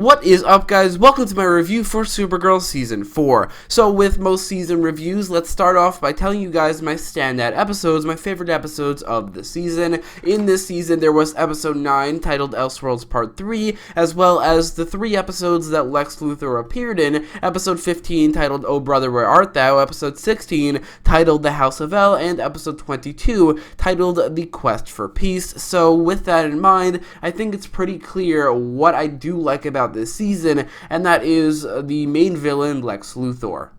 What is up, guys? Welcome to my review for Supergirl Season 4. So with most season reviews, let's start off by telling you guys my standout episodes, my favorite episodes of the season. In this season, there was episode 9, titled Elseworlds Part 3, as well as the 3 episodes that Lex Luthor appeared in, episode 15, titled Oh Brother, Where Art Thou, episode 16, titled The House of El, and episode 22, titled The Quest for Peace. So with that in mind, I think it's pretty clear what I do like about this season, and that is the main villain, Lex Luthor.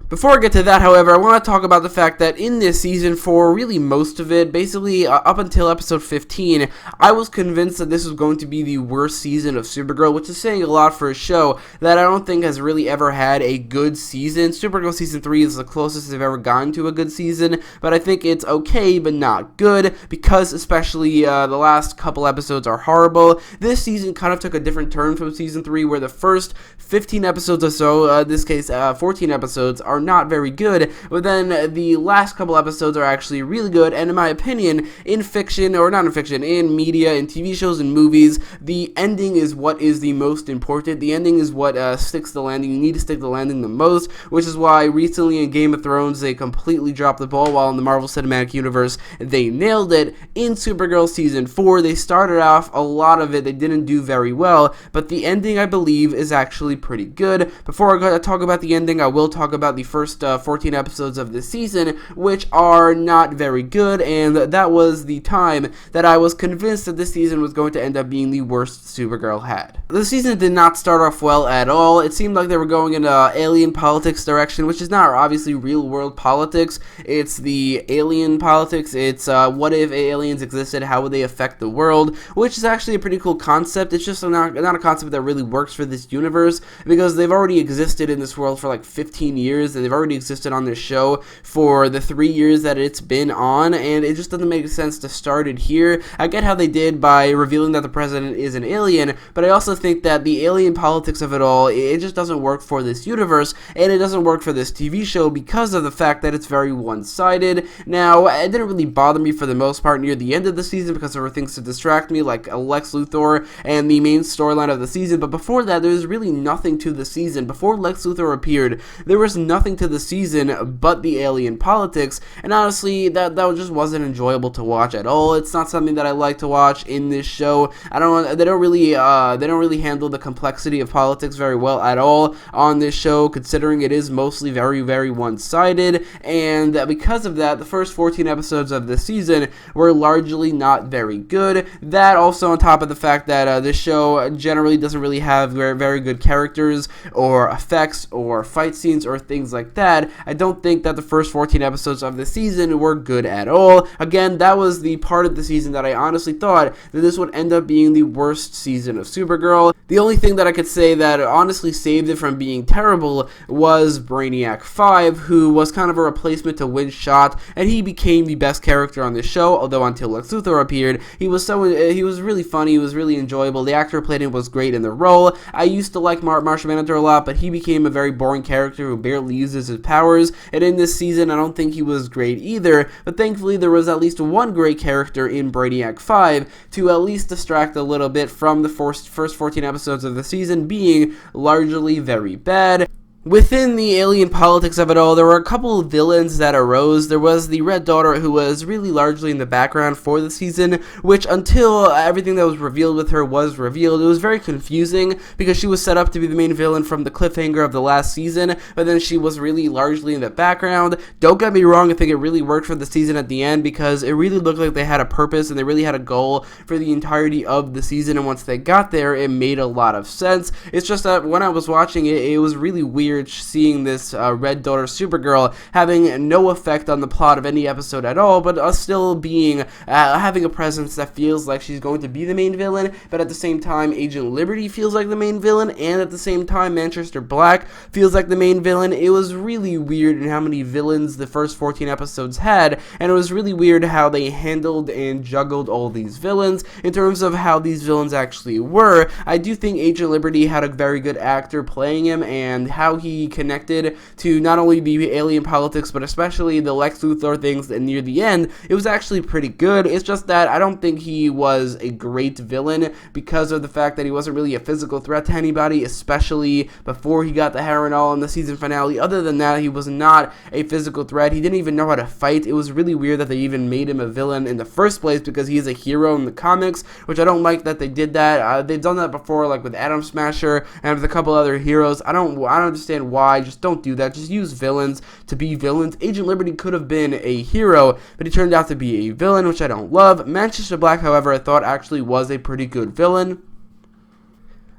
Before I get to that, however, I want to talk about the fact that in this season, for really most of it, basically up until episode 15, I was convinced that this was going to be the worst season of Supergirl, which is saying a lot for a show that I don't think has really ever had a good season. Supergirl Season 3 is the closest they've ever gotten to a good season, but I think it's okay, but not good, because especially the last couple episodes are horrible. This season kind of took a different turn from Season 3, where the first 15 episodes or so, in this case 14 episodes, are not very good, but then the last couple episodes are actually really good, and in my opinion, in fiction, or not in fiction, in media, in TV shows and movies, the ending is what is the most important. The ending is what sticks the landing. You need to stick the landing the most, which is why recently in Game of Thrones, they completely dropped the ball, while in the Marvel Cinematic Universe, they nailed it. In Supergirl Season 4, they started off a lot of it, they didn't do very well, but the ending, I believe, is actually pretty good. Before I talk about the ending, I will talk about the first 14 episodes of this season, which are not very good, and that was the time that I was convinced that this season was going to end up being the worst Supergirl had. The season did not start off well at all. It seemed like they were going in a alien politics direction, which is not obviously real world politics. It's the alien politics. It's what if aliens existed, how would they affect the world, which is actually a pretty cool concept. It's just not a concept that really works for this universe, because they've already existed in this world for like 15 years, and they've already existed on this show for the 3 years that it's been on, and it just doesn't make sense to start it here. I get how they did by revealing that the president is an alien, but I also think that the alien politics of it all, it just doesn't work for this universe, and it doesn't work for this TV show because of the fact that it's very one-sided. Now, it didn't really bother me for the most part near the end of the season, because there were things to distract me, like Lex Luthor and the main storyline of the season, but before that, there was really nothing to the season. Before Lex Luthor appeared, there was nothing to the season but the alien politics, and honestly, that just wasn't enjoyable to watch at all. It's not something that I like to watch in this show. They don't really handle the complexity of politics very well at all on this show, considering it is mostly very, very one-sided, and because of that, the first 14 episodes of this season were largely not very good. That also on top of the fact that this show generally doesn't really have very, very good characters, or effects, or fight scenes, or things like that. I don't think that the first 14 episodes of the season were good at all. Again, that was the part of the season that I honestly thought that this would end up being the worst season of Supergirl. The only thing that I could say that honestly saved it from being terrible was Brainiac 5, who was kind of a replacement to Windshot, and he became the best character on the show, although until Lex Luthor appeared, he was really funny, he was really enjoyable, the actor who played him was great in the role. I used to like Martian Manhunter a lot, but he became a very boring character who barely uses his powers, and in this season I don't think he was great either, but thankfully there was at least one great character in Brainiac 5 to at least distract a little bit from the first 14 episodes of the season being largely very bad. Within the alien politics of it all, there were a couple of villains that arose. There was the Red Daughter, who was really largely in the background for the season, which until everything that was revealed with her was revealed, it was very confusing, because she was set up to be the main villain from the cliffhanger of the last season, but then she was really largely in the background. Don't get me wrong, I think it really worked for the season at the end, because it really looked like they had a purpose, and they really had a goal for the entirety of the season, and once they got there, it made a lot of sense. It's just that when I was watching it, it was really weird seeing this Red Daughter Supergirl having no effect on the plot of any episode at all, but still being having a presence that feels like she's going to be the main villain, but at the same time Agent Liberty feels like the main villain, and at the same time Manchester Black feels like the main villain. It was really weird in how many villains the first 14 episodes had, and it was really weird how they handled and juggled all these villains in terms of how these villains actually were. I do think Agent Liberty had a very good actor playing him, and how he connected to not only the alien politics, but especially the Lex Luthor things near the end, it was actually pretty good. It's just that I don't think he was a great villain because of the fact that he wasn't really a physical threat to anybody, especially before he got the hair and all in the season finale. Other than that, he was not a physical threat. He didn't even know how to fight. It was really weird that they even made him a villain in the first place because he is a hero in the comics, which I don't like that they did that. They've done that before, like with Atom Smasher and with a couple other heroes. I don't understand why. Just don't do that. Just use villains to be villains. Agent Liberty could have been a hero, but he turned out to be a villain, which I don't love. Manchester Black, however, I thought actually was a pretty good villain.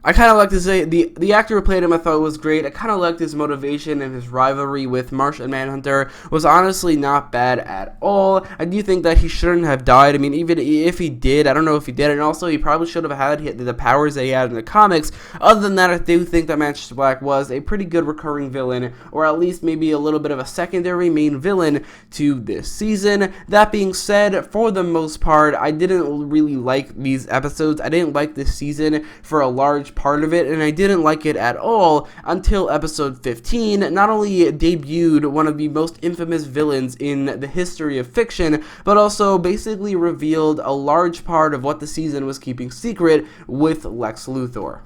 I kind of like to say the actor who played him I thought was great. I kind of liked his motivation and his rivalry with Martian Manhunter was honestly not bad at all. I do think that he shouldn't have died. I mean, even if he did, I don't know if he did, and also he probably should have had the powers that he had in the comics. Other than that, I do think that Manchester Black was a pretty good recurring villain, or at least maybe a little bit of a secondary main villain to this season. That being said, for the most part, I didn't really like these episodes. I didn't like this season for a large part of it, and I didn't like it at all until episode 15 not only debuted one of the most infamous villains in the history of fiction, but also basically revealed a large part of what the season was keeping secret with Lex Luthor.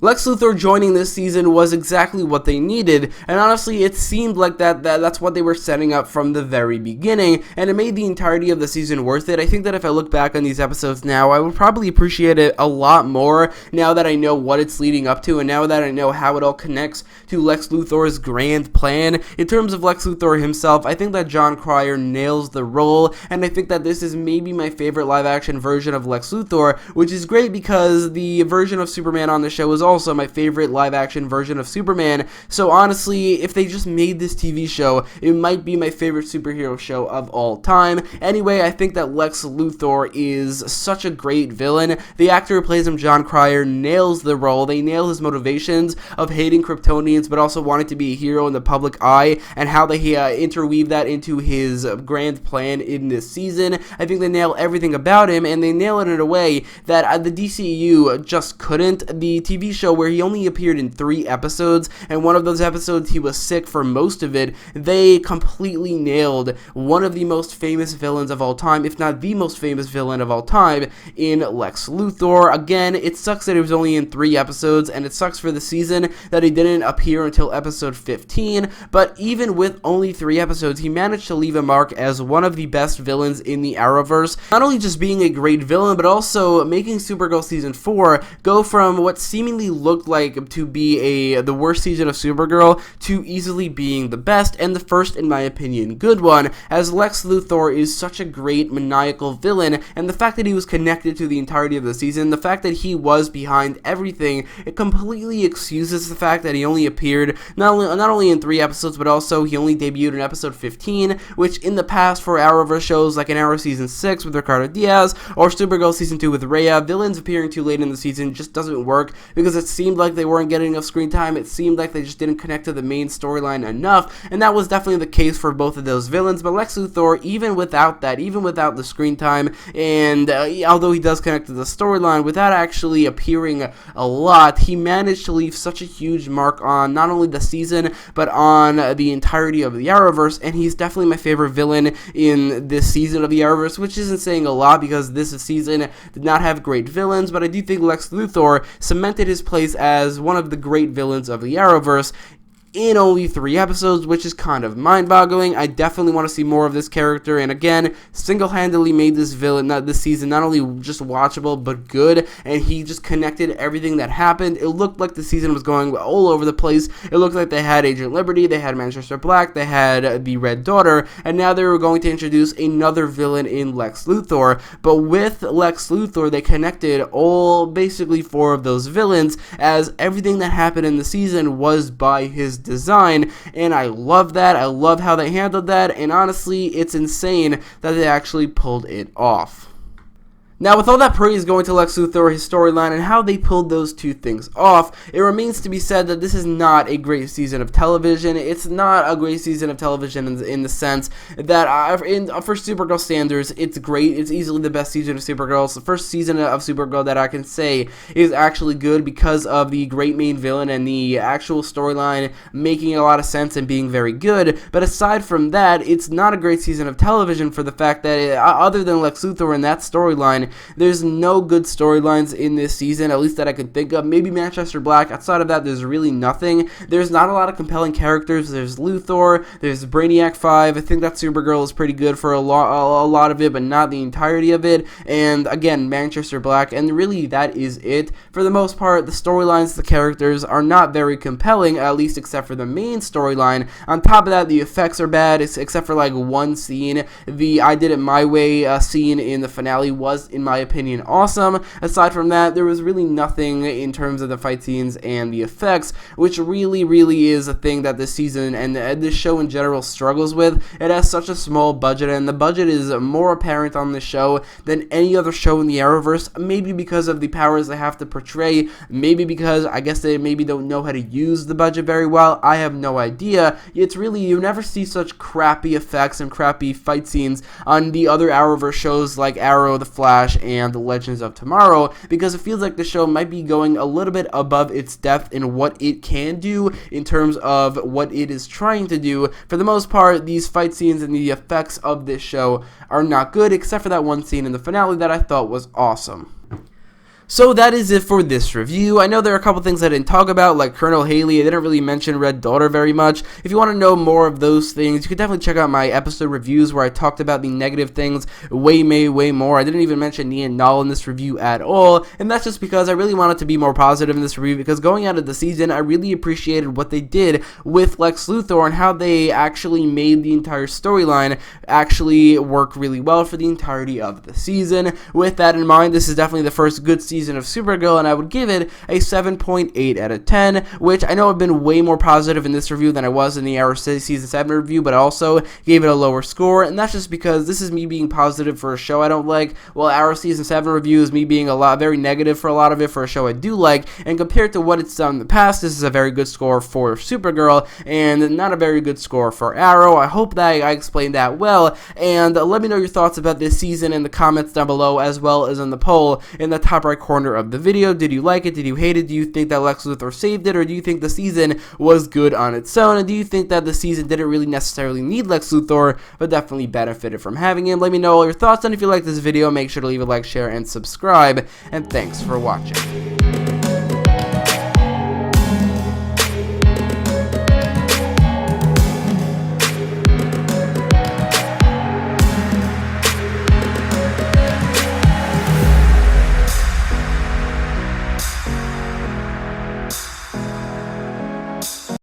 Lex Luthor joining this season was exactly what they needed, and honestly, it seemed like that's what they were setting up from the very beginning, and it made the entirety of the season worth it. I think that if I look back on these episodes now, I would probably appreciate it a lot more now that I know what it's leading up to, and now that I know how it all connects to Lex Luthor's grand plan. In terms of Lex Luthor himself, I think that Jon Cryer nails the role, and I think that this is maybe my favorite live-action version of Lex Luthor, which is great because the version of Superman on the show is also my favorite live-action version of Superman. So honestly, if they just made this TV show, it might be my favorite superhero show of all time. Anyway, I think that Lex Luthor is such a great villain. The actor who plays him, Jon Cryer, nails the role. They nail his motivations of hating Kryptonians, but also wanting to be a hero in the public eye, and how they interweave that into his grand plan in this season. I think they nail everything about him, and they nail it in a way that the DCU just couldn't. The TV show where he only appeared in 3 episodes, and one of those episodes he was sick for most of it, they completely nailed one of the most famous villains of all time, if not the most famous villain of all time, in Lex Luthor. Again, it sucks that he was only in 3 episodes, and it sucks for the season that he didn't appear until episode 15, but even with only 3 episodes, he managed to leave a mark as one of the best villains in the Arrowverse, not only just being a great villain, but also making Supergirl Season 4 go from what seemingly looked like to be the worst season of Supergirl to easily being the best, and the first, in my opinion, good one, as Lex Luthor is such a great maniacal villain, and the fact that he was connected to the entirety of the season, the fact that he was behind everything, it completely excuses the fact that he only appeared not only in 3 episodes, but also he only debuted in episode 15, which in the past for Arrowverse shows like in Arrow Season 6 with Ricardo Diaz, or Supergirl Season 2 with Rhea, villains appearing too late in the season just doesn't work, because it seemed like they weren't getting enough screen time. It seemed like they just didn't connect to the main storyline enough, and that was definitely the case for both of those villains. But Lex Luthor, even without that, even without the screen time, and although he does connect to the storyline, without actually appearing a lot, he managed to leave such a huge mark on not only the season, but on the entirety of the Arrowverse, and he's definitely my favorite villain in this season of the Arrowverse, which isn't saying a lot because this season did not have great villains, but I do think Lex Luthor cemented his place as one of the great villains of the Arrowverse in only 3 episodes, which is kind of mind-boggling. I definitely want to see more of this character, and again, single-handedly made this season not only just watchable, but good, and he just connected everything that happened. It looked like the season was going all over the place. It looked like they had Agent Liberty, they had Manchester Black, they had the Red Daughter, and now they were going to introduce another villain in Lex Luthor, but with Lex Luthor, they connected basically 4 of those villains, as everything that happened in the season was by his design, and I love that. I love how they handled that, and honestly, it's insane that they actually pulled it off. Now, with all that praise going to Lex Luthor, his storyline, and how they pulled those two things off, it remains to be said that this is not a great season of television. It's not a great season of television in the sense that, for Supergirl standards, it's great. It's easily the best season of Supergirl. It's the first season of Supergirl that I can say is actually good because of the great main villain and the actual storyline making a lot of sense and being very good. But aside from that, it's not a great season of television for the fact that, other than Lex Luthor and that storyline, there's no good storylines in this season, at least that I can think of. Maybe Manchester Black. Outside of that, there's really nothing. There's not a lot of compelling characters. There's Luthor. There's Brainiac 5. I think that Supergirl is pretty good for a lot of it, but not the entirety of it. And again, Manchester Black. And really, that is it. For the most part, the storylines, the characters are not very compelling, at least except for the main storyline. On top of that, the effects are bad, except for like one scene. The I Did It My Way scene in the finale was, in my opinion, awesome. Aside from that, there was really nothing in terms of the fight scenes and the effects, which really is a thing that this season and this show in general struggles with. It has such a small budget, and the budget is more apparent on this show than any other show in the Arrowverse, maybe because of the powers they have to portray, maybe because I guess they maybe don't know how to use the budget very well. I have no idea. It's really, you never see such crappy effects and crappy fight scenes on the other Arrowverse shows like Arrow, The Flash, and The Legends of Tomorrow, because it feels like the show might be going a little bit above its depth in what it can do in terms of what it is trying to do. For the most part, these fight scenes and the effects of this show are not good, except for that one scene in the finale that I thought was awesome. So that is it for this review. I know there are a couple things I didn't talk about, like Colonel Haley. I didn't really mention Red Daughter very much. If you want to know more of those things, you can definitely check out my episode reviews where I talked about the negative things way more. I didn't even mention Nia and Null in this review at all, and that's just because I really wanted to be more positive in this review, because going out of the season, I really appreciated what they did with Lex Luthor and how they actually made the entire storyline actually work really well for the entirety of the season. With that in mind, this is definitely the first good season of Supergirl, and I would give it a 7.8 out of 10, which I know I've been way more positive in this review than I was in the Arrow Season 7 review, but I also gave it a lower score, and that's just because this is me being positive for a show I don't like, while Arrow Season 7 review is me being very negative for a lot of it for a show I do like, and compared to what it's done in the past, this is a very good score for Supergirl, and not a very good score for Arrow. I hope that I explained that well, and let me know your thoughts about this season in the comments down below, as well as in the poll in the top right corner of the video. Did you like it? Did you hate it? Do you think that Lex Luthor saved it, or do you think the season was good on its own? And do you think that the season didn't really necessarily need Lex Luthor, but definitely benefited from having him? Let me know all your thoughts, and if you like this video, make sure to leave a like, share, and subscribe, and thanks for watching.